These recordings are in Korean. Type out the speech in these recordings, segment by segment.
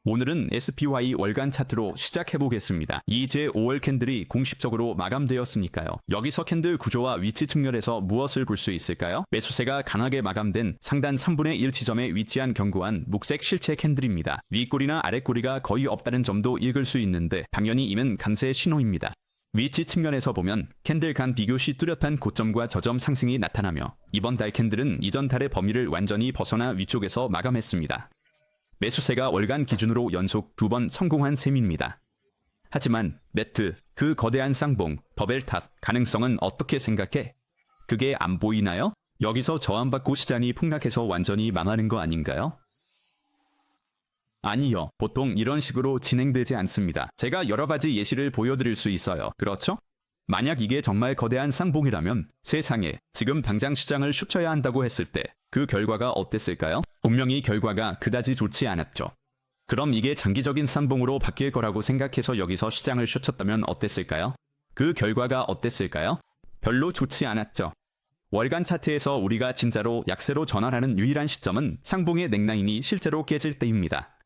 오늘은 SPY 월간 차트로 시작해보겠습니다. 이제 5월 캔들이 공식적으로 마감되었으니까요. 여기서 캔들 구조와 위치 측면에서 무엇을 볼 수 있을까요? 매수세가 강하게 마감된 상단 3분의 1 지점에 위치한 견고한 녹색 실체 캔들입니다. 윗꼬리나 아랫꼬리가 거의 없다는 점도 읽을 수 있는데 당연히 이는 강세 신호입니다. 위치 측면에서 보면 캔들 간 비교시 뚜렷한 고점과 저점 상승이 나타나며 이번 달 캔들은 이전 달의 범위를 완전히 벗어나 위쪽에서 마감했습니다. 매수세가 월간 기준으로 연속 2번 성공한 셈입니다. 하지만 매트, 그 거대한 쌍봉, 버벨탑 가능성은 어떻게 생각해? 그게 안 보이나요? 여기서 저항받고 시장이 폭락해서 완전히 망하는 거 아닌가요? 아니요. 보통 이런 식으로 진행되지 않습니다. 제가 여러 가지 예시를 보여드릴 수 있어요. 그렇죠? 만약 이게 정말 거대한 쌍봉이라면 세상에 지금 당장 시장을 춤춰야 한다고 했을 때 그 결과가 어땠을까요? 분명히 결과가 그다지 좋지 않았죠. 그럼 이게 장기적인 쌍봉으로 바뀔 거라고 생각해서 여기서 시장을 춤췄다면 어땠을까요? 그 결과가 어땠을까요? 별로 좋지 않았죠. 월간 차트에서 우리가 진짜로 약세로 전환하는 유일한 시점은 쌍봉의 넥라인이 실제로 깨질 때입니다.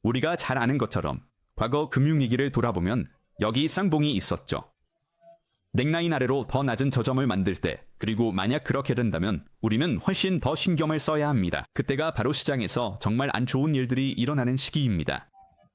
우리가 잘 아는 것처럼 과거 금융위기를 돌아보면 여기 쌍봉이 있었죠. 넥라인 아래로 더 낮은 저점을 만들 때, 그리고 만약 그렇게 된다면 우리는 훨씬 더 신경을 써야 합니다. 그때가 바로 시장에서 정말 안 좋은 일들이 일어나는 시기입니다.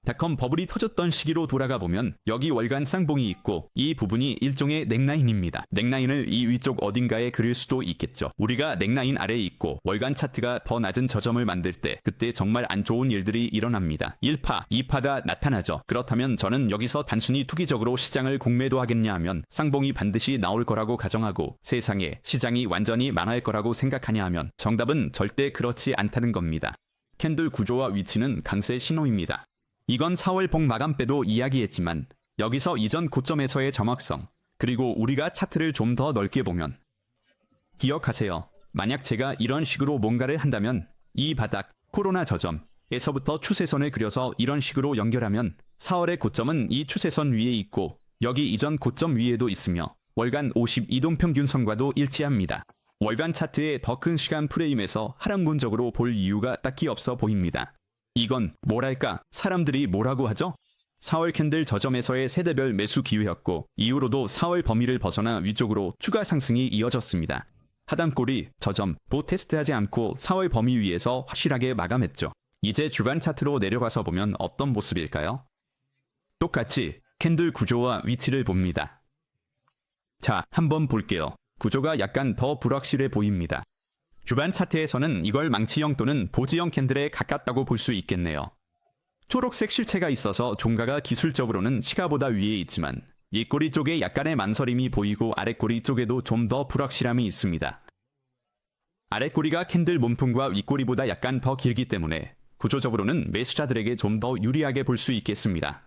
닷컴 버블이 터졌던 시기로 돌아가 보면 여기 월간 쌍봉이 있고 이 부분이 일종의 넥라인입니다. 넥라인을 이 위쪽 어딘가에 그릴 수도 있겠죠. 우리가 넥라인 아래에 있고 월간 차트가 더 낮은 저점을 만들 때 그때 정말 안 좋은 일들이 일어납니다. 1파, 2파가 나타나죠. 그렇다면 저는 여기서 단순히 투기적으로 시장을 공매도 하겠냐 하면 쌍봉이 반드시 나올 거라고 가정하고 세상에 시장이 완전히 망할 거라고 생각하냐 하면 정답은 절대 그렇지 않다는 겁니다. 캔들 구조와 위치는 강세 신호입니다. 이건 4월 봉 마감 때도 이야기했지만 여기서 이전 고점에서의 정확성, 그리고 우리가 차트를 좀 더 넓게 보면 기억하세요. 만약 제가 이런 식으로 뭔가를 한다면 이 바닥, 코로나 저점에서부터 추세선을 그려서 이런 식으로 연결하면 4월의 고점은 이 추세선 위에 있고 여기 이전 고점 위에도 있으며 월간 52동평균선과도 일치합니다. 월간 차트의 더 큰 시간 프레임에서 하락문적으로 볼 이유가 딱히 없어 보입니다. 이건 뭐랄까 사람들이 뭐라고 하죠? 4월 캔들 저점에서의 세대별 매수 기회였고 이후로도 4월 범위를 벗어나 위쪽으로 추가 상승이 이어졌습니다. 하단꼬리, 저점, 보 테스트하지 않고 4월 범위 위에서 확실하게 마감했죠. 이제 주간 차트로 내려가서 보면 어떤 모습일까요? 똑같이 캔들 구조와 위치를 봅니다. 자, 한번 볼게요. 구조가 약간 더 불확실해 보입니다. 주간 차트에서는 이걸 망치형 또는 보지형 캔들에 가깝다고 볼 수 있겠네요. 초록색 실체가 있어서 종가가 기술적으로는 시가보다 위에 있지만 윗꼬리 쪽에 약간의 만서림이 보이고 아랫꼬리 쪽에도 좀 더 불확실함이 있습니다. 아랫꼬리가 캔들 몸통과 윗꼬리보다 약간 더 길기 때문에 구조적으로는 매수자들에게 좀 더 유리하게 볼 수 있겠습니다.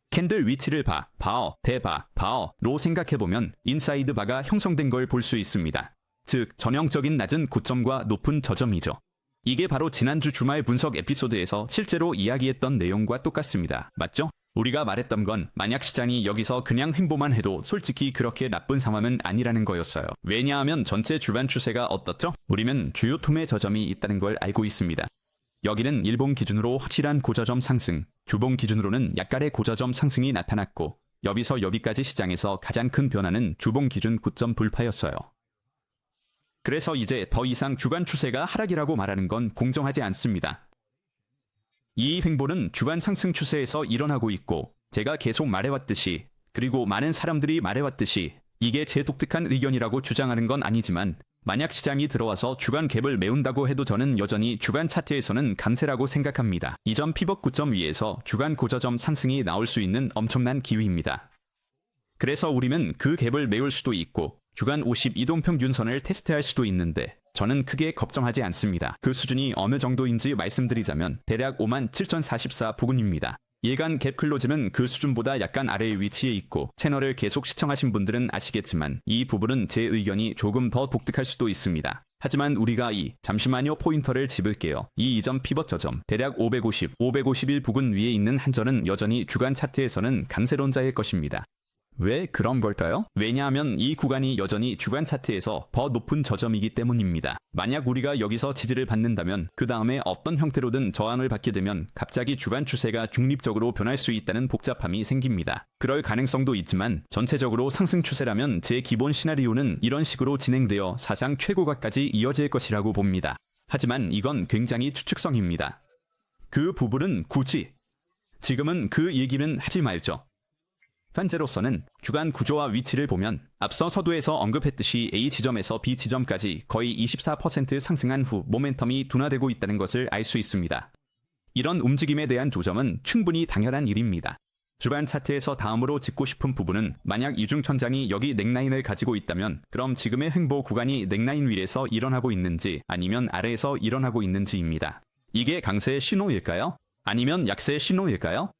캔들 위치를 바어, 대바, 바어로 생각해보면 인사이드 바가 형성된 걸 볼 수 있습니다. 즉 전형적인 낮은 고점과 높은 저점이죠. 이게 바로 지난주 주말 분석 에피소드에서 실제로 이야기했던 내용과 똑같습니다. 맞죠? 우리가 말했던 건 만약 시장이 여기서 그냥 횡보만 해도 솔직히 그렇게 나쁜 상황은 아니라는 거였어요. 왜냐하면 전체 주간 추세가 어떻죠? 우리는 주요 투매 저점이 있다는 걸 알고 있습니다. 여기는 일봉 기준으로 확실한 고저점 상승, 주봉 기준으로는 약간의 고저점 상승이 나타났고 여기서 여기까지 시장에서 가장 큰 변화는 주봉 기준 고점 돌파였어요. 그래서 이제 더 이상 주간 추세가 하락이라고 말하는 건 공정하지 않습니다. 이 횡보는 주간 상승 추세에서 일어나고 있고 제가 계속 말해왔듯이 그리고 많은 사람들이 말해왔듯이 이게 제 독특한 의견이라고 주장하는 건 아니지만 만약 시장이 들어와서 주간 갭을 메운다고 해도 저는 여전히 주간 차트에서는 강세라고 생각합니다. 이전 피벗 고점 위에서 주간 고저점 상승이 나올 수 있는 엄청난 기회입니다. 그래서 우리는 그 갭을 메울 수도 있고 주간 52동평균선을 테스트할 수도 있는데 저는 크게 걱정하지 않습니다. 그 수준이 어느 정도인지 말씀드리자면 대략 57,044 부근입니다. 일간 갭 클로즈는 그 수준보다 약간 아래의 위치에 있고 채널을 계속 시청하신 분들은 아시겠지만 이 부분은 제 의견이 조금 더 독특할 수도 있습니다. 하지만 우리가 잠시만요 포인터를 집을게요. 이 이전 피벗 저점 대략 550, 551 부근 위에 있는 한전은 여전히 주간 차트에서는 강세론자일 것입니다. 왜 그런 걸까요? 왜냐하면 이 구간이 여전히 주간 차트에서 더 높은 저점이기 때문입니다. 만약 우리가 여기서 지지를 받는다면 그 다음에 어떤 형태로든 저항을 받게 되면 갑자기 주간 추세가 중립적으로 변할 수 있다는 복잡함이 생깁니다. 그럴 가능성도 있지만 전체적으로 상승 추세라면 제 기본 시나리오는 이런 식으로 진행되어 사상 최고가까지 이어질 것이라고 봅니다. 하지만 이건 굉장히 추측성입니다. 그 부분은 굳이 지금은 그 얘기는 하지 말죠. 현재로서는 주간 구조와 위치를 보면 앞서 서두에서 언급했듯이 A 지점에서 B 지점까지 거의 24% 상승한 후 모멘텀이 둔화되고 있다는 것을 알 수 있습니다. 이런 움직임에 대한 조정은 충분히 당연한 일입니다. 주간 차트에서 다음으로 짚고 싶은 부분은 만약 이중천장이 여기 넥라인을 가지고 있다면 그럼 지금의 횡보 구간이 넥라인 위에서 일어나고 있는지 아니면 아래에서 일어나고 있는지입니다. 이게 강세의 신호일까요? 아니면 약세의 신호일까요?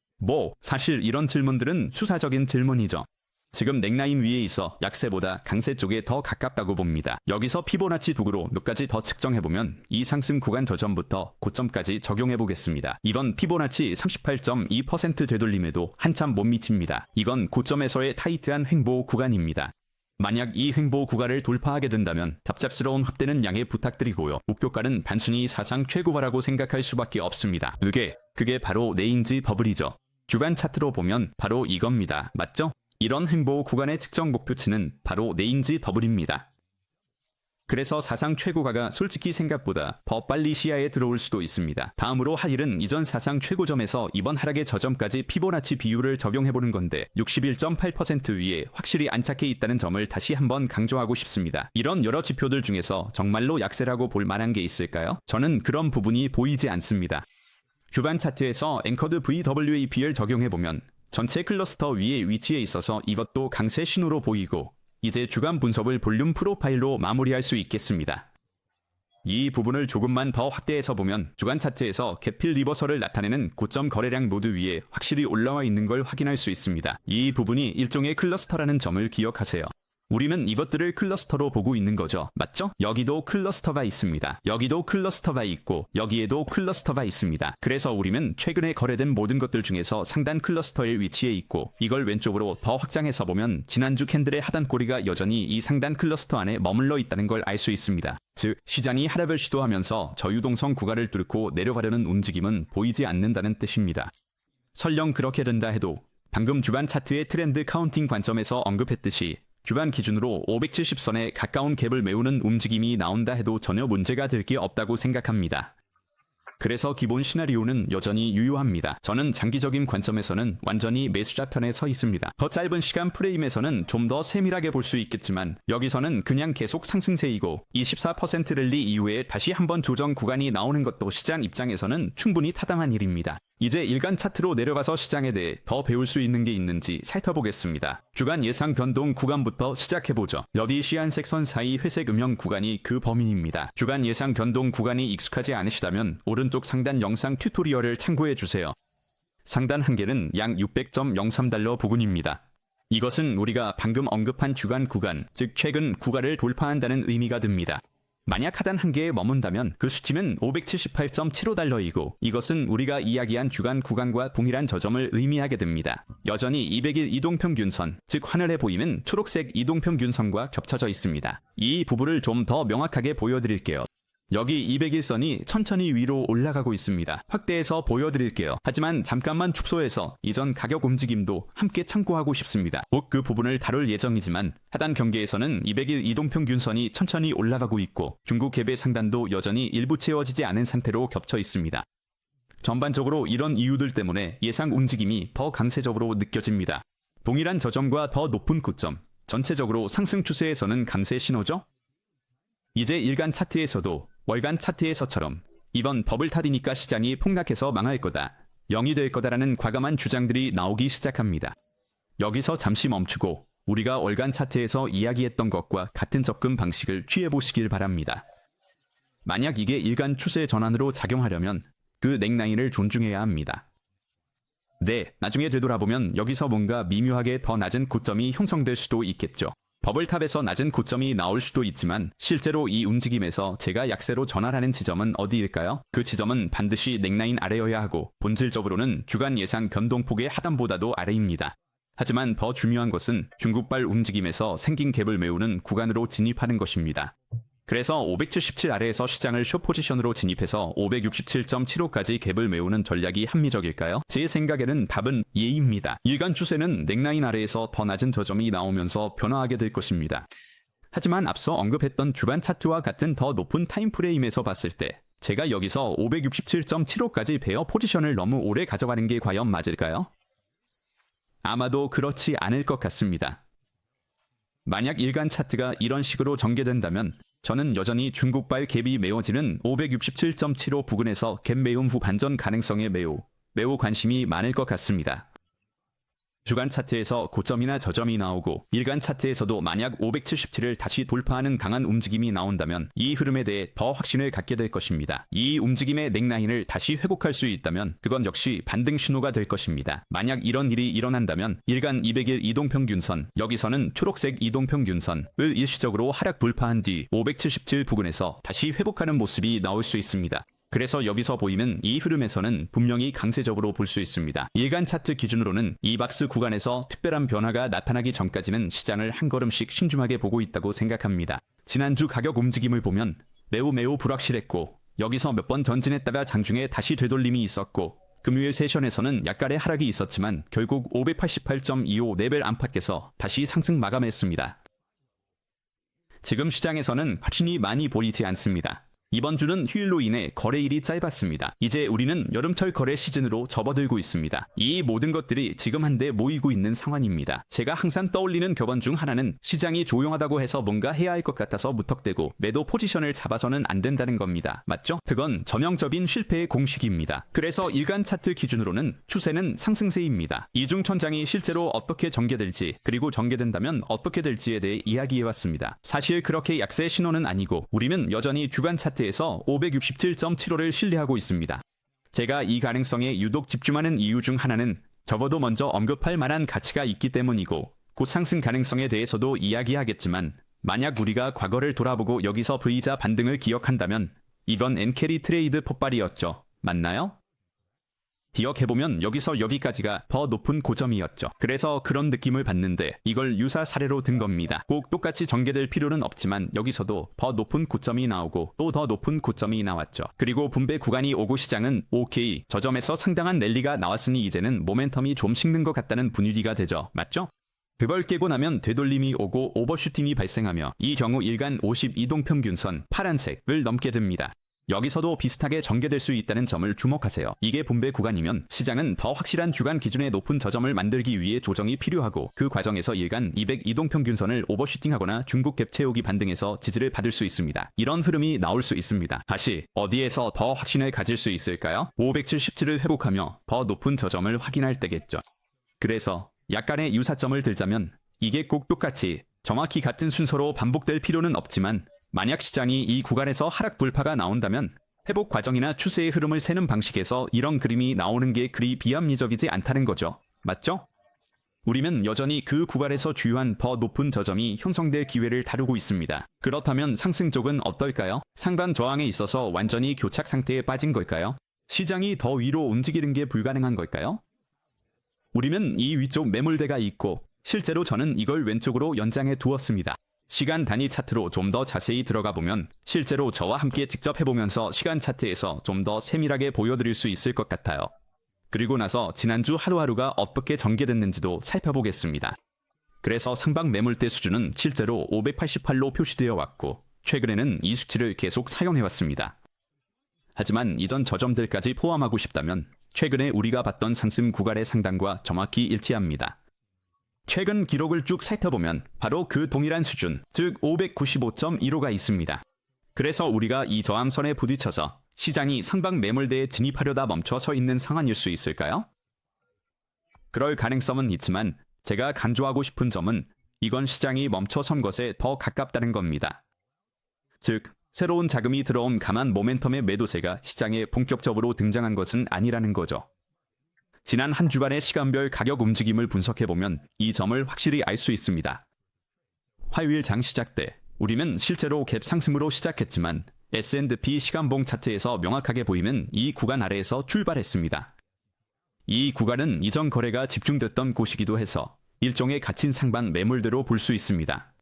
사실 이런 질문들은 수사적인 질문이죠. 지금 넥라인 위에 있어 약세보다 강세 쪽에 더 가깝다고 봅니다. 여기서 피보나치 도구로 몇 가지 더 측정해보면 이 상승 구간 저점부터 고점까지 적용해보겠습니다. 이건 피보나치 38.2% 되돌림에도 한참 못 미칩니다. 이건 고점에서의 타이트한 횡보 구간입니다. 만약 이 횡보 구간을 돌파하게 된다면 갑작스러운 확대는 양해 부탁드리고요. 목표가는 단순히 사상 최고가라고 생각할 수밖에 없습니다. 그게 바로 레인지 버블이죠. 주간 차트로 보면 바로 이겁니다. 맞죠? 이런 횡보 구간의 측정 목표치는 바로 레인지 더블입니다. 그래서 사상 최고가가 솔직히 생각보다 더 빨리 시야에 들어올 수도 있습니다. 다음으로 할 일은 이전 사상 최고점에서 이번 하락의 저점까지 피보나치 비율을 적용해보는 건데 61.8% 위에 확실히 안착해 있다는 점을 다시 한번 강조하고 싶습니다. 이런 여러 지표들 중에서 정말로 약세라고 볼 만한 게 있을까요? 저는 그런 부분이 보이지 않습니다. 주간 차트에서 앵커드 VWAP를 적용해보면 전체 클러스터 위에 위치해 있어서 이것도 강세 신호로 보이고 이제 주간 분석을 볼륨 프로파일로 마무리할 수 있겠습니다. 이 부분을 조금만 더 확대해서 보면 주간 차트에서 개필 리버설을 나타내는 고점 거래량 노드 위에 확실히 올라와 있는 걸 확인할 수 있습니다. 이 부분이 일종의 클러스터라는 점을 기억하세요. 우리는 이것들을 클러스터로 보고 있는 거죠. 맞죠? 여기도 클러스터가 있습니다. 여기도 클러스터가 있고 여기에도 클러스터가 있습니다. 그래서 우리는 최근에 거래된 모든 것들 중에서 상단 클러스터에 위치해 있고 이걸 왼쪽으로 더 확장해서 보면 지난주 캔들의 하단 꼬리가 여전히 이 상단 클러스터 안에 머물러 있다는 걸 알 수 있습니다. 즉 시장이 하락을 시도하면서 저유동성 구간을 뚫고 내려가려는 움직임은 보이지 않는다는 뜻입니다. 설령 그렇게 된다 해도 방금 주간 차트의 트렌드 카운팅 관점에서 언급했듯이 주간 기준으로 570선에 가까운 갭을 메우는 움직임이 나온다 해도 전혀 문제가 될 게 없다고 생각합니다. 그래서 기본 시나리오는 여전히 유효합니다. 저는 장기적인 관점에서는 완전히 매수자 편에 서 있습니다. 더 짧은 시간 프레임에서는 좀 더 세밀하게 볼 수 있겠지만 여기서는 그냥 계속 상승세이고 24% 랠리 이후에 다시 한번 조정 구간이 나오는 것도 시장 입장에서는 충분히 타당한 일입니다. 이제 일간 차트로 내려가서 시장에 대해 더 배울 수 있는 게 있는지 살펴보겠습니다. 주간 예상 변동 구간부터 시작해보죠. 여기 시안색 선 사이 회색 음영 구간이 그 범위입니다. 주간 예상 변동 구간이 익숙하지 않으시다면 오른쪽 상단 영상 튜토리얼을 참고해주세요. 상단 한계는 약 600.03달러 부근입니다. 이것은 우리가 방금 언급한 주간 구간, 즉 최근 구간을 돌파한다는 의미가 듭니다. 만약 하단 한계에 머문다면 그 수치는 578.75달러이고 이것은 우리가 이야기한 주간 구간과 동일한 저점을 의미하게 됩니다. 여전히 200일 이동평균선, 즉 하늘에 보이는 초록색 이동평균선과 겹쳐져 있습니다. 이 부분을 좀 더 명확하게 보여드릴게요. 여기 200일선이 천천히 위로 올라가고 있습니다. 확대해서 보여드릴게요. 하지만 잠깐만 축소해서 이전 가격 움직임도 함께 참고하고 싶습니다. 곧 그 부분을 다룰 예정이지만 하단 경계에서는 200일 이동평균선이 천천히 올라가고 있고 중국 갭의 상단도 여전히 일부 채워지지 않은 상태로 겹쳐 있습니다. 전반적으로 이런 이유들 때문에 예상 움직임이 더 강세적으로 느껴집니다. 동일한 저점과 더 높은 고점, 전체적으로 상승 추세에서는 강세 신호죠? 이제 일간 차트에서도 월간 차트에서처럼 이번 버블 탓이니까 시장이 폭락해서 망할 거다, 0이 될 거다라는 과감한 주장들이 나오기 시작합니다. 여기서 잠시 멈추고 우리가 월간 차트에서 이야기했던 것과 같은 접근 방식을 취해보시길 바랍니다. 만약 이게 일간 추세 전환으로 작용하려면 그 넥라인을 존중해야 합니다. 나중에 되돌아보면 여기서 뭔가 미묘하게 더 낮은 고점이 형성될 수도 있겠죠. 버블탑에서 낮은 고점이 나올 수도 있지만 실제로 이 움직임에서 제가 약세로 전환하는 지점은 어디일까요? 그 지점은 반드시 넥라인 아래여야 하고 본질적으로는 주간 예상 변동폭의 하단보다도 아래입니다. 하지만 더 중요한 것은 중국발 움직임에서 생긴 갭을 메우는 구간으로 진입하는 것입니다. 그래서 577 아래에서 시장을 숏포지션으로 진입해서 567.75까지 갭을 메우는 전략이 합리적일까요? 제 생각에는 답은 예입니다. 일간 추세는 넥라인 아래에서 더 낮은 저점이 나오면서 변화하게 될 것입니다. 하지만 앞서 언급했던 주간 차트와 같은 더 높은 타임프레임에서 봤을 때 제가 여기서 567.75까지 베어 포지션을 너무 오래 가져가는 게 과연 맞을까요? 아마도 그렇지 않을 것 같습니다. 만약 일간 차트가 이런 식으로 전개된다면 저는 여전히 중국발 갭이 메워지는 567.75 부근에서 갭 메움 후 반전 가능성에 매우 관심이 많을 것 같습니다. 주간 차트에서 고점이나 저점이 나오고 일간 차트에서도 만약 577을 다시 돌파하는 강한 움직임이 나온다면 이 흐름에 대해 더 확신을 갖게 될 것입니다. 이 움직임의 넥라인을 다시 회복할 수 있다면 그건 역시 반등 신호가 될 것입니다. 만약 이런 일이 일어난다면 일간 200일 이동평균선, 여기서는 초록색 이동평균선을 일시적으로 하락 돌파한 뒤 577 부근에서 다시 회복하는 모습이 나올 수 있습니다. 그래서 여기서 보이는 이 흐름에서는 분명히 강세적으로 볼 수 있습니다. 일간 차트 기준으로는 이 박스 구간에서 특별한 변화가 나타나기 전까지는 시장을 한 걸음씩 신중하게 보고 있다고 생각합니다. 지난주 가격 움직임을 보면 매우 불확실했고 여기서 몇 번 전진했다가 장중에 다시 되돌림이 있었고 금요일 세션에서는 약간의 하락이 있었지만 결국 588.25 레벨 안팎에서 다시 상승 마감했습니다. 지금 시장에서는 확신이 많이 보이지 않습니다. 이번 주는 휴일로 인해 거래일이 짧았습니다. 이제 우리는 여름철 거래 시즌으로 접어들고 있습니다. 이 모든 것들이 지금 한데 모이고 있는 상황입니다. 제가 항상 떠올리는 격언 중 하나는 시장이 조용하다고 해서 뭔가 해야 할 것 같아서 무턱대고 매도 포지션을 잡아서는 안 된다는 겁니다. 맞죠? 그건 전형적인 실패의 공식입니다. 그래서 일간 차트 기준으로는 추세는 상승세입니다. 이중천장이 실제로 어떻게 전개될지 그리고 전개된다면 어떻게 될지에 대해 이야기해왔습니다. 사실 그렇게 약세 신호는 아니고 우리는 여전히 주간 차트 에서 567.75를 신뢰하고 있습니다. 제가 이 가능성에 유독 집중하는 이유 중 하나는 적어도 먼저 언급할 만한 가치가 있기 때문이고 곧 상승 가능성에 대해서도 이야기하겠지만 만약 우리가 과거를 돌아보고 여기서 V자 반등을 기억한다면 이건 엔캐리 트레이드 폭발이었죠. 맞나요? 기억해보면 여기서 여기까지가 더 높은 고점이었죠. 그래서 그런 느낌을 받는데 이걸 유사 사례로 든 겁니다. 꼭 똑같이 전개될 필요는 없지만 여기서도 더 높은 고점이 나오고 또 더 높은 고점이 나왔죠. 그리고 분배 구간이 오고 시장은 오케이, 저점에서 상당한 랠리가 나왔으니 이제는 모멘텀이 좀 식는 것 같다는 분위기가 되죠. 맞죠? 그걸 깨고 나면 되돌림이 오고 오버슈팅이 발생하며 이 경우 일간 50 이동평균선 파란색을 넘게 됩니다. 여기서도 비슷하게 전개될 수 있다는 점을 주목하세요. 이게 분배 구간이면 시장은 더 확실한 주간 기준의 높은 저점을 만들기 위해 조정이 필요하고 그 과정에서 일간 200 이동평균선을 오버슈팅하거나 중국 갭 채우기 반등해서 지지를 받을 수 있습니다. 이런 흐름이 나올 수 있습니다. 다시 어디에서 더 확신을 가질 수 있을까요? 577을 회복하며 더 높은 저점을 확인할 때겠죠. 그래서 약간의 유사점을 들자면 이게 꼭 똑같이 정확히 같은 순서로 반복될 필요는 없지만 만약 시장이 이 구간에서 하락 돌파가 나온다면 회복 과정이나 추세의 흐름을 세는 방식에서 이런 그림이 나오는 게 그리 비합리적이지 않다는 거죠. 맞죠? 우리는 여전히 그 구간에서 주요한 더 높은 저점이 형성될 기회를 다루고 있습니다. 그렇다면 상승 쪽은 어떨까요? 상단 저항에 있어서 완전히 교착 상태에 빠진 걸까요? 시장이 더 위로 움직이는 게 불가능한 걸까요? 우리는 이 위쪽 매물대가 있고 실제로 저는 이걸 왼쪽으로 연장해 두었습니다. 시간 단위 차트로 좀 더 자세히 들어가 보면 실제로 저와 함께 직접 해보면서 시간 차트에서 좀 더 세밀하게 보여드릴 수 있을 것 같아요. 그리고 나서 지난주 하루하루가 어떻게 전개됐는지도 살펴보겠습니다. 그래서 상방 매물대 수준은 실제로 588로 표시되어 왔고 최근에는 이 수치를 계속 사용해왔습니다. 하지만 이전 저점들까지 포함하고 싶다면 최근에 우리가 봤던 상승 구간의 상단과 정확히 일치합니다. 최근 기록을 쭉 살펴보면 바로 그 동일한 수준, 즉 595.15가 있습니다. 그래서 우리가 이 저항선에 부딪혀서 시장이 상방 매물대에 진입하려다 멈춰서 있는 상황일 수 있을까요? 그럴 가능성은 있지만 제가 강조하고 싶은 점은 이건 시장이 멈춰선 것에 더 가깝다는 겁니다. 즉, 새로운 자금이 들어온 강한 모멘텀의 매도세가 시장에 본격적으로 등장한 것은 아니라는 거죠. 지난 한 주간의 시간별 가격 움직임을 분석해보면 이 점을 확실히 알 수 있습니다. 화요일 장 시작 때 우리는 실제로 갭 상승으로 시작했지만 S&P 시간봉 차트에서 명확하게 보이는 이 구간 아래에서 출발했습니다. 이 구간은 이전 거래가 집중됐던 곳이기도 해서 일종의 갇힌 상방 매물대로 볼 수 있습니다.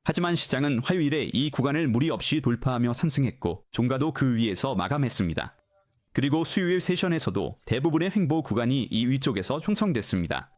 하지만 시장은 화요일에 이 구간을 무리 없이 돌파하며 상승했고 종가도 그 위에서 마감했습니다. 그리고 수요일 세션에서도 대부분의 횡보 구간이 이 위쪽에서 형성됐습니다.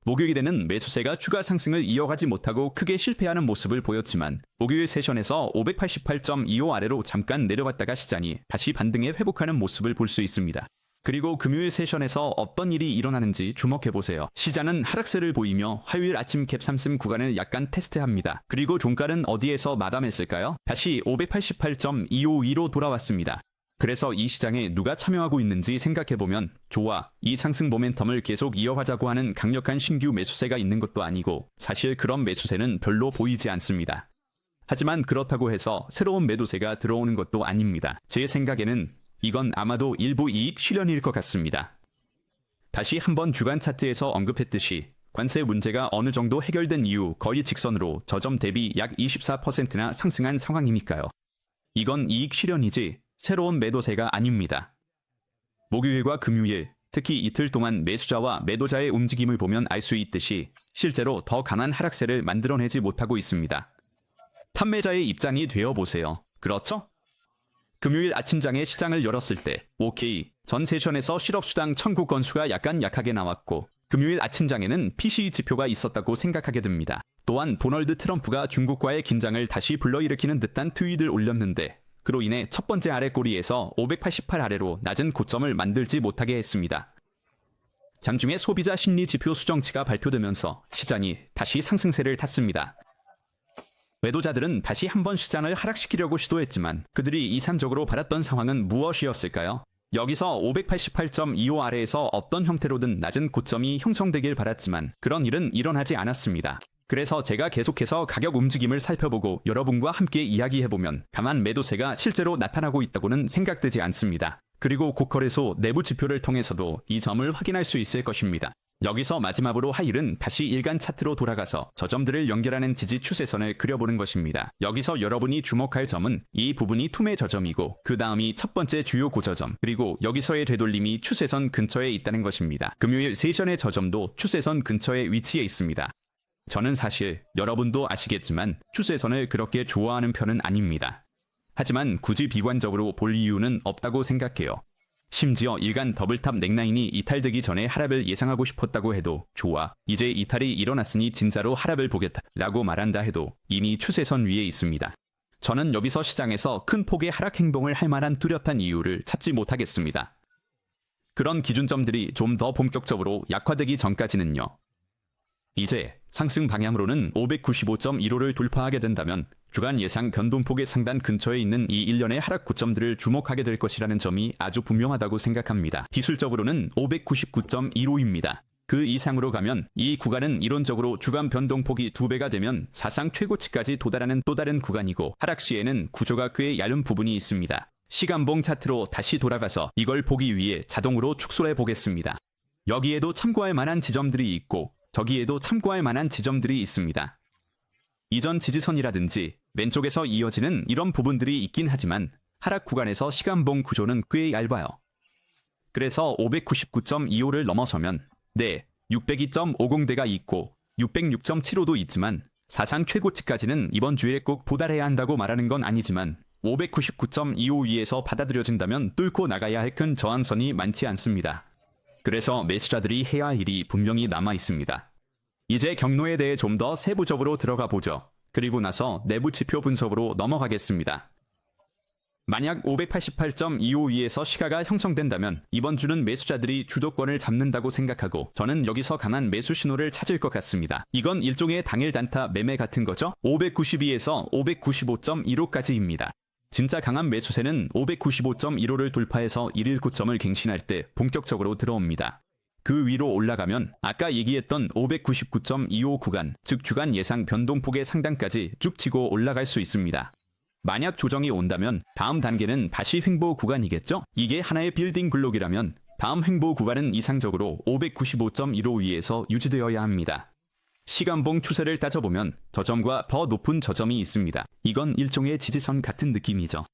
목요일에는 매수세가 추가 상승을 이어가지 못하고 크게 실패하는 모습을 보였지만 목요일 세션에서 588.25 아래로 잠깐 내려갔다가 시장이 다시 반등해 회복하는 모습을 볼 수 있습니다. 그리고 금요일 세션에서 어떤 일이 일어나는지 주목해보세요. 시장은 하락세를 보이며 화요일 아침 갭 상승 구간을 약간 테스트합니다. 그리고 종가는 어디에서 마감했을까요? 다시 588.252로 돌아왔습니다. 그래서 이 시장에 누가 참여하고 있는지 생각해보면 좋아, 이 상승 모멘텀을 계속 이어가자고 하는 강력한 신규 매수세가 있는 것도 아니고 사실 그런 매수세는 별로 보이지 않습니다. 하지만 그렇다고 해서 새로운 매도세가 들어오는 것도 아닙니다. 제 생각에는 이건 아마도 일부 이익 실현일 것 같습니다. 다시 한번 주간 차트에서 언급했듯이 관세 문제가 어느 정도 해결된 이후 거의 직선으로 저점 대비 약 24%나 상승한 상황이니까요. 이건 이익 실현이지 새로운 매도세가 아닙니다. 목요일과 금요일, 특히 이틀 동안 매수자와 매도자의 움직임을 보면 알 수 있듯이 실제로 더 강한 하락세를 만들어내지 못하고 있습니다. 판매자의 입장이 되어보세요. 그렇죠? 금요일 아침장에 시장을 열었을 때 OK, 전 세션에서 실업수당 청구 건수가 약간 약하게 나왔고 금요일 아침장에는 PCE 지표가 있었다고 생각하게 됩니다. 또한 도널드 트럼프가 중국과의 긴장을 다시 불러일으키는 듯한 트윗을 올렸는데 그로 인해 첫 번째 아래 꼬리에서 588 아래로 낮은 고점을 만들지 못하게 했습니다. 장중에 소비자 심리 지표 수정치가 발표되면서 시장이 다시 상승세를 탔습니다. 매도자들은 다시 한번 시장을 하락시키려고 시도했지만 그들이 이상적으로 바랐던 상황은 무엇이었을까요? 여기서 588.25 아래에서 어떤 형태로든 낮은 고점이 형성되길 바랐지만 그런 일은 일어나지 않았습니다. 그래서 제가 계속해서 가격 움직임을 살펴보고 여러분과 함께 이야기해보면 강한 매도세가 실제로 나타나고 있다고는 생각되지 않습니다. 그리고 고거래소 내부 지표를 통해서도 이 점을 확인할 수 있을 것입니다. 여기서 마지막으로 화요일은 다시 일간 차트로 돌아가서 저점들을 연결하는 지지 추세선을 그려보는 것입니다. 여기서 여러분이 주목할 점은 이 부분이 투매 저점이고 그 다음이 첫 번째 주요 고저점 그리고 여기서의 되돌림이 추세선 근처에 있다는 것입니다. 금요일 세션의 저점도 추세선 근처에 위치해 있습니다. 저는 사실 여러분도 아시겠지만 추세선을 그렇게 좋아하는 편은 아닙니다. 하지만 굳이 비관적으로 볼 이유는 없다고 생각해요. 심지어 일간 더블탑 넥라인이 이탈되기 전에 하락을 예상하고 싶었다고 해도 좋아, 이제 이탈이 일어났으니 진짜로 하락을 보겠다 라고 말한다 해도 이미 추세선 위에 있습니다. 저는 여기서 시장에서 큰 폭의 하락 행동을 할 만한 뚜렷한 이유를 찾지 못하겠습니다. 그런 기준점들이 좀 더 본격적으로 약화되기 전까지는요. 이제 상승 방향으로는 595.15를 돌파하게 된다면 주간 예상 변동폭의 상단 근처에 있는 이 일련의 하락 고점들을 주목하게 될 것이라는 점이 아주 분명하다고 생각합니다. 기술적으로는 599.15입니다. 그 이상으로 가면 이 구간은 이론적으로 주간 변동폭이 2배가 되면 사상 최고치까지 도달하는 또 다른 구간이고 하락 시에는 구조가 꽤 얇은 부분이 있습니다. 시간봉 차트로 다시 돌아가서 이걸 보기 위해 자동으로 축소해 보겠습니다. 여기에도 참고할 만한 지점들이 있고 저기에도 참고할 만한 지점들이 있습니다. 이전 지지선이라든지 왼쪽에서 이어지는 이런 부분들이 있긴 하지만 하락 구간에서 시간봉 구조는 꽤 얇아요. 그래서 599.25를 넘어서면 602.50대가 있고 606.75도 있지만 사상 최고치까지는 이번 주에 꼭 도달해야 한다고 말하는 건 아니지만 599.25 위에서 받아들여진다면 뚫고 나가야 할 큰 저항선이 많지 않습니다. 그래서 매수자들이 해야 할 일이 분명히 남아 있습니다. 이제 경로에 대해 좀 더 세부적으로 들어가 보죠. 그리고 나서 내부 지표 분석으로 넘어가겠습니다. 만약 588.25 위에서 시가가 형성된다면 이번 주는 매수자들이 주도권을 잡는다고 생각하고 저는 여기서 강한 매수 신호를 찾을 것 같습니다. 이건 일종의 당일 단타 매매 같은 거죠. 592에서 595.15까지입니다. 진짜 강한 매수세는 595.15를 돌파해서 1일 고점을 갱신할 때 본격적으로 들어옵니다. 그 위로 올라가면 아까 얘기했던 599.25 구간, 즉 주간 예상 변동폭의 상단까지 쭉 치고 올라갈 수 있습니다. 만약 조정이 온다면 다음 단계는 다시 횡보 구간이겠죠? 이게 하나의 빌딩 블록이라면 다음 횡보 구간은 이상적으로 595.15 위에서 유지되어야 합니다. 시간봉 추세를 따져보면 저점과 더 높은 저점이 있습니다. 이건 일종의 지지선 같은 느낌이죠.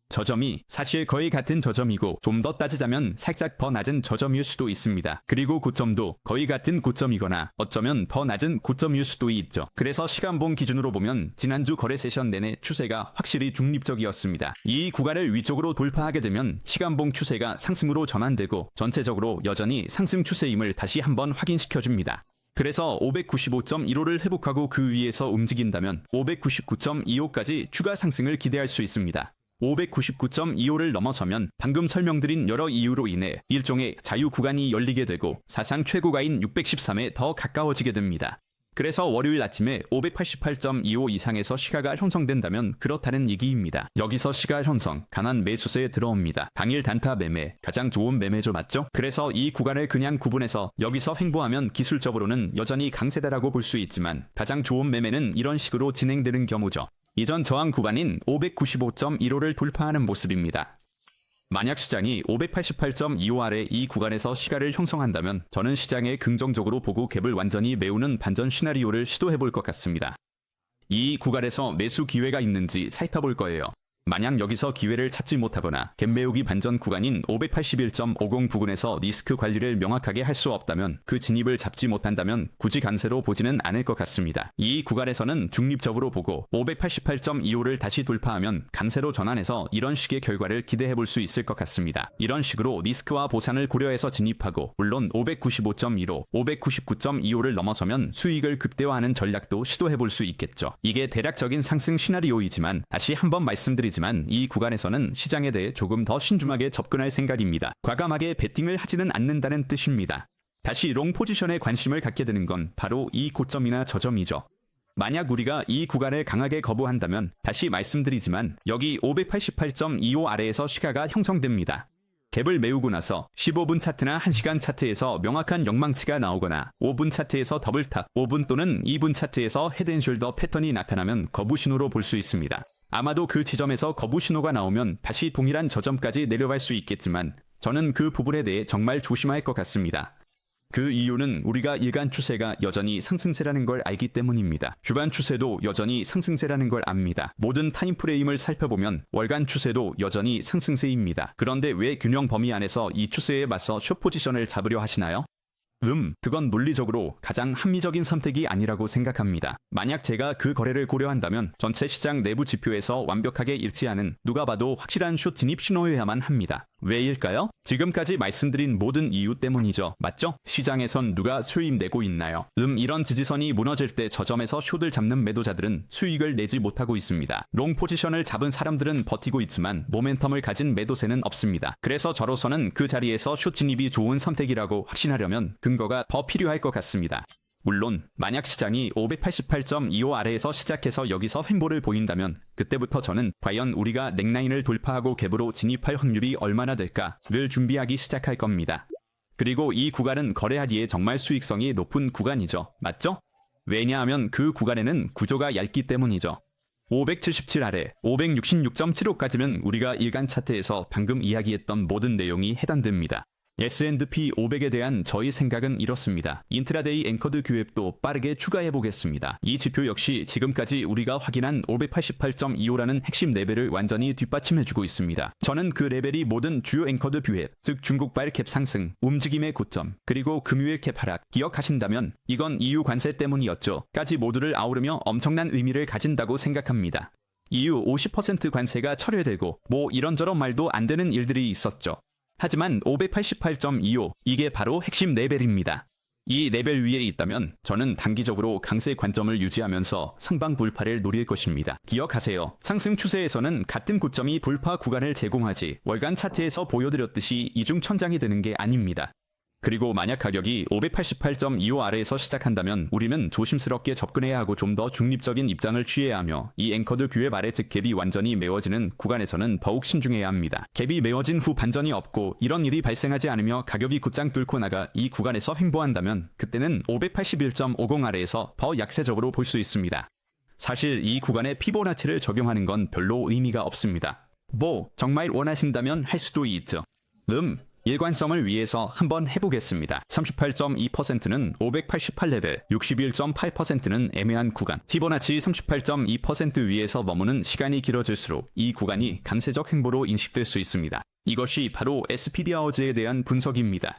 저점이 사실 거의 같은 저점이고 좀 더 따지자면 살짝 더 낮은 저점일 수도 있습니다. 그리고 고점도 거의 같은 고점이거나 어쩌면 더 낮은 고점일 수도 있죠. 그래서 시간봉 기준으로 보면 지난주 거래 세션 내내 추세가 확실히 중립적이었습니다. 이 구간을 위쪽으로 돌파하게 되면 시간봉 추세가 상승으로 전환되고 전체적으로 여전히 상승 추세임을 다시 한번 확인시켜줍니다. 그래서 595.15를 회복하고 그 위에서 움직인다면 599.25까지 추가 상승을 기대할 수 있습니다. 599.25를 넘어서면 방금 설명드린 여러 이유로 인해 일종의 자유 구간이 열리게 되고 사상 최고가인 613에 더 가까워지게 됩니다. 그래서 월요일 아침에 588.25 이상에서 시가가 형성된다면 그렇다는 얘기입니다. 여기서 시가 형성, 강한 매수세에 들어옵니다. 당일 단타 매매, 가장 좋은 매매죠, 맞죠? 그래서 이 구간을 그냥 구분해서 여기서 횡보하면 기술적으로는 여전히 강세다라고 볼 수 있지만 가장 좋은 매매는 이런 식으로 진행되는 경우죠. 이전 저항 구간인 595.15를 돌파하는 모습입니다. 만약 시장이 588.25 아래 이 구간에서 시가를 형성한다면 저는 시장에 긍정적으로 보고 갭을 완전히 메우는 반전 시나리오를 시도해볼 것 같습니다. 이 구간에서 매수 기회가 있는지 살펴볼 거예요. 만약 여기서 기회를 찾지 못하거나 갭 메우기 반전 구간인 581.50 부근에서 리스크 관리를 명확하게 할 수 없다면 그 진입을 잡지 못한다면 굳이 강세로 보지는 않을 것 같습니다. 이 구간에서는 중립적으로 보고 588.25를 다시 돌파하면 강세로 전환해서 이런 식의 결과를 기대해볼 수 있을 것 같습니다. 이런 식으로 리스크와 보상을 고려해서 진입하고 물론 595.15, 599.25를 넘어서면 수익을 극대화하는 전략도 시도해볼 수 있겠죠. 이게 대략적인 상승 시나리오이지만 다시 한번 말씀드리지만 이 구간에서는 시장에 대해 조금 더 신중하게 접근할 생각입니다. 과감하게 베팅을 하지는 않는다는 뜻입니다. 다시 롱 포지션에 관심을 갖게 되는 건 바로 이 고점이나 저점이죠. 만약 우리가 이 구간을 강하게 거부한다면 다시 말씀드리지만 여기 588.25 아래에서 시가가 형성됩니다. 갭을 메우고 나서 15분 차트나 1시간 차트에서 명확한 영망치가 나오거나 5분 차트에서 더블탑, 5분 또는 2분 차트에서 헤드앤숄더 패턴이 나타나면 거부 신호로 볼 수 있습니다. 아마도 그 지점에서 거부 신호가 나오면 다시 동일한 저점까지 내려갈 수 있겠지만 저는 그 부분에 대해 정말 조심할 것 같습니다. 그 이유는 우리가 일간 추세가 여전히 상승세라는 걸 알기 때문입니다. 주간 추세도 여전히 상승세라는 걸 압니다. 모든 타임프레임을 살펴보면 월간 추세도 여전히 상승세입니다. 그런데 왜 균형 범위 안에서 이 추세에 맞서 숏 포지션을 잡으려 하시나요? 그건 논리적으로 가장 합리적인 선택이 아니라고 생각합니다. 만약 제가 그 거래를 고려한다면 전체 시장 내부 지표에서 완벽하게 일치하는 누가 봐도 확실한 숏 진입 신호여야만 합니다. 왜일까요? 지금까지 말씀드린 모든 이유 때문이죠. 맞죠? 시장에선 누가 수익 내고 있나요? 이런 지지선이 무너질 때 저점에서 숏을 잡는 매도자들은 수익을 내지 못하고 있습니다. 롱 포지션을 잡은 사람들은 버티고 있지만 모멘텀을 가진 매도세는 없습니다. 그래서 저로서는 그 자리에서 숏 진입이 좋은 선택이라고 확신하려면 근거가 더 필요할 것 같습니다. 물론 만약 시장이 588.25 아래에서 시작해서 여기서 횡보를 보인다면 그때부터 저는 과연 우리가 넥라인을 돌파하고 갭으로 진입할 확률이 얼마나 될까를 준비하기 시작할 겁니다. 그리고 이 구간은 거래하기에 정말 수익성이 높은 구간이죠. 맞죠? 왜냐하면 그 구간에는 구조가 얇기 때문이죠. 577 아래 566.75까지면 우리가 일간 차트에서 방금 이야기했던 모든 내용이 해당됩니다. S&P 500에 대한 저희 생각은 이렇습니다. 인트라데이 앵커드 규획도 빠르게 추가해보겠습니다. 이 지표 역시 지금까지 우리가 확인한 588.25라는 핵심 레벨을 완전히 뒷받침해주고 있습니다. 저는 그 레벨이 모든 주요 앵커드 규획, 즉 중국발 캡 상승, 움직임의 고점, 그리고 금요일 캡 하락 기억하신다면 이건 EU 관세 때문이었죠. 까지 모두를 아우르며 엄청난 의미를 가진다고 생각합니다. EU 50% 관세가 철회되고 뭐 이런저런 말도 안 되는 일들이 있었죠. 하지만 588.25 이게 바로 핵심 레벨입니다. 이 레벨 위에 있다면 저는 단기적으로 강세 관점을 유지하면서 상방 돌파를 노릴 것입니다. 기억하세요. 상승 추세에서는 같은 고점이 돌파 구간을 제공하지 월간 차트에서 보여드렸듯이 이중천장이 되는 게 아닙니다. 그리고 만약 가격이 588.25 아래에서 시작한다면 우리는 조심스럽게 접근해야 하고 좀 더 중립적인 입장을 취해야 하며 이 앵커드 규획 아래 즉 갭이 완전히 메워지는 구간에서는 더욱 신중해야 합니다. 갭이 메워진 후 반전이 없고 이런 일이 발생하지 않으며 가격이 곧장 뚫고 나가 이 구간에서 횡보한다면 그때는 581.50 아래에서 더 약세적으로 볼 수 있습니다. 사실 이 구간에 피보나치를 적용하는 건 별로 의미가 없습니다. 정말 원하신다면 할 수도 있죠. 일관성을 위해서 한번 해보겠습니다. 38.2%는 588레벨, 61.8%는 애매한 구간. 피보나치 38.2% 위에서 머무는 시간이 길어질수록 이 구간이 감세적 행보로 인식될 수 있습니다. 이것이 바로 SPD 아워즈에 대한 분석입니다.